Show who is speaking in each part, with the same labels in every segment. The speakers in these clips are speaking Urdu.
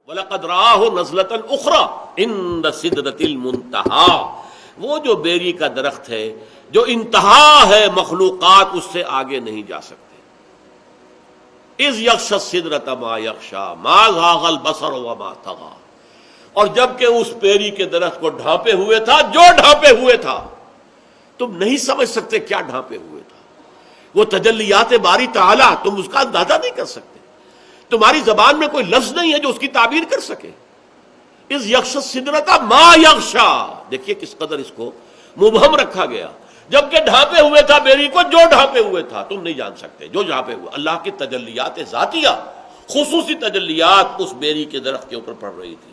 Speaker 1: وَلَقَدْ رَآهُ نَزْلَةً أُخْرَىٰ عِندَ سِدْرَةِ الْمُنتَهَىٰ، وہ جو بیری کا درخت ہے جو انتہا ہے، مخلوقات اس سے آگے نہیں جا سکتے۔ اِذْ يَغْشَى السِّدْرَةَ مَا يَغْشَىٰ مَا زَاغَ الْبَصَرُ وَمَا طَغَىٰ، اور جب کہ اس بیری کے درخت کو ڈھانپے ہوئے تھا جو ڈھانپے ہوئے تھا، تم نہیں سمجھ سکتے کیا ڈھانپے ہوئے تھا، وہ تجلیات باری تعالیٰ، تم اس کا اندازہ نہیں کر سکتے، تمہاری زبان میں کوئی لفظ نہیں ہے جو اس کی تعبیر کر سکے۔ اس یغشی السدرۃ ما یغشا، دیکھیے کس قدر اس کو مبہم رکھا گیا، جبکہ ڈھانپے ہوئے تھا بیری کو جو ڈھانپے ہوئے تھا، تم نہیں جان سکتے جو ڈھانپے ہوئے۔ اللہ کی تجلیات ذاتیہ، خصوصی تجلیات اس بیری کے درخت کے اوپر پڑ رہی تھی۔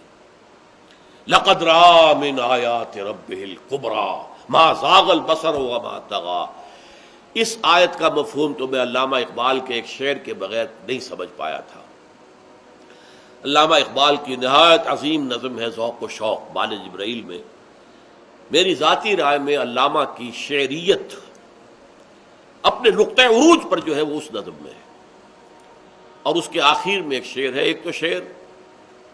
Speaker 1: لقد رأى من آیات ربہ الکبریٰ ما زاغ البصر وما طغیٰ۔ اس آیت کا مفہوم تو میں علامہ اقبال کے ایک شعر کے بغیر نہیں سمجھ پایا تھا۔ علامہ اقبال کی نہایت عظیم نظم ہے ذوق و شوق بال جبرائیل میں، میری ذاتی رائے میں علامہ کی شعریت اپنے نقطۂ عروج پر جو ہے وہ اس نظم میں ہے، اور اس کے آخر میں ایک شعر ہے، ایک تو شعر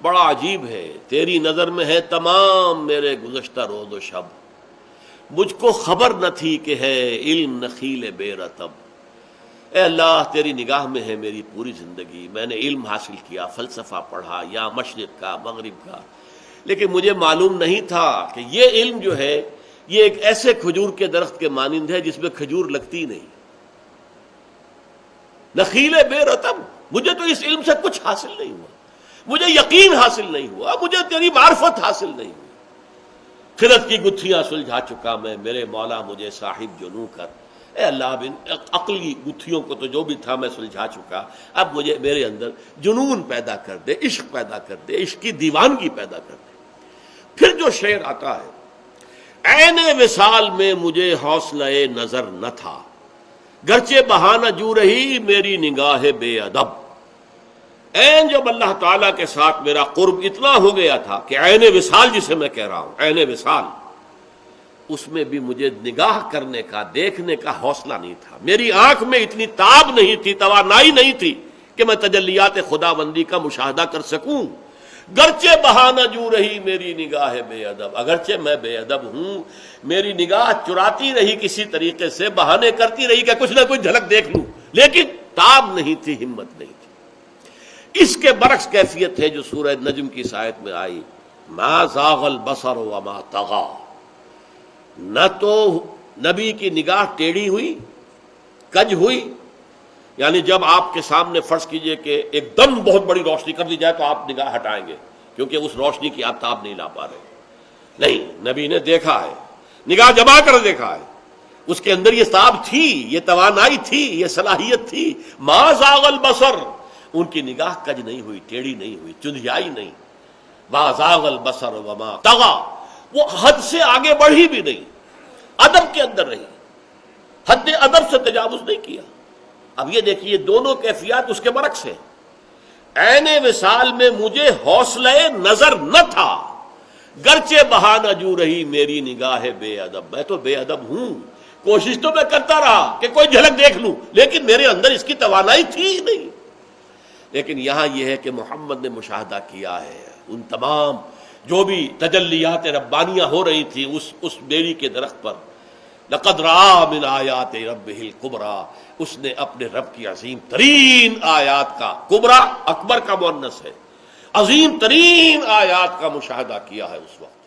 Speaker 1: بڑا عجیب ہے، تیری نظر میں ہے تمام میرے گزشتہ روز و شب، مجھ کو خبر نہ تھی کہ ہے علم نخیل بے رطب۔ اے اللہ تیری نگاہ میں ہے میری پوری زندگی، میں نے علم حاصل کیا، فلسفہ پڑھا یا مشرق کا مغرب کا، لیکن مجھے معلوم نہیں تھا کہ یہ علم جو ہے یہ ایک ایسے کھجور کے درخت کے مانند ہے جس میں کھجور لگتی نہیں، نخیل بے رطب۔ مجھے تو اس علم سے کچھ حاصل نہیں ہوا، مجھے یقین حاصل نہیں ہوا، مجھے تیری معرفت حاصل نہیں ہوئی۔ خرد کی گتھیاں سلجھا چکا میں، میرے مولا مجھے صاحب جنوں کر۔ اے اللہ بن عقلی گتھیوں کو تو جو بھی تھا میں سلجھا چکا، اب مجھے میرے اندر جنون پیدا کر دے، عشق پیدا کر دے، عشق کی دیوانگی پیدا کر دے۔ پھر جو شعر آتا ہے، عین وصال میں مجھے حوصلہ نظر نہ تھا، گرچہ بہانہ جو رہی میری نگاہ بے ادب۔ عین جب اللہ تعالیٰ کے ساتھ میرا قرب اتنا ہو گیا تھا کہ عین وصال جسے میں کہہ رہا ہوں، عین وصال، اس میں بھی مجھے نگاہ کرنے کا، دیکھنے کا حوصلہ نہیں تھا، میری آنکھ میں اتنی تاب نہیں تھی، توانائی نہیں تھی کہ میں تجلیات خداوندی کا مشاہدہ کر سکوں۔ گرچہ بہانہ جو رہی میری نگاہ بے ادب، اگرچہ میں بے ادب ہوں، میری نگاہ چراتی رہی کسی طریقے سے، بہانے کرتی رہی کہ کچھ نہ کچھ جھلک دیکھ لوں، لیکن تاب نہیں تھی، ہمت نہیں تھی۔ اس کے برعکس کیفیت ہے جو سورہ نجم کی آیت میں آئی، ما زاغ البصر وما طغیٰ، نہ تو نبی کی نگاہ ٹیڑھی ہوئی، کج ہوئی، یعنی جب آپ کے سامنے فرض کیجئے کہ ایک دم بہت بڑی روشنی کر دی جائے تو آپ نگاہ ہٹائیں گے کیونکہ اس روشنی کی آپ تاب نہیں لا پا رہے، نہیں، نبی نے دیکھا ہے، نگاہ جما کر دیکھا ہے، اس کے اندر یہ تاب تھی، یہ توانائی تھی، یہ صلاحیت تھی۔ ما زاغ البصر، ان کی نگاہ کج نہیں ہوئی، ٹیڑھی نہیں ہوئی، چندھیائی نہیں۔ ما زاغ البصر وما طغیٰ، وہ حد سے آگے بڑھی بھی نہیں، ادب کے اندر رہی، حد ادب سے تجاوز نہیں کیا۔ اب یہ دیکھیے دونوں کیفیات اس کے برعکس ہیں۔ عین وصال میں مجھے حوصلہ نظر نہ تھا، گرچہ بہانہ جو رہی میری نگاہ بے ادب، میں تو بے ادب ہوں، کوشش تو میں کرتا رہا کہ کوئی جھلک دیکھ لوں، لیکن میرے اندر اس کی توانائی تھی ہی نہیں۔ لیکن یہاں یہ ہے کہ محمد نے مشاہدہ کیا ہے ان تمام جو بھی تجلیات ربانیہ ہو رہی تھی اس بیری کے درخت پر۔ لقد رأى من آیات ربہ الکبریٰ، اس نے اپنے رب کی عظیم ترین آیات کا، کبریٰ اکبر کا مؤنث ہے، عظیم ترین آیات کا مشاہدہ کیا ہے اس وقت۔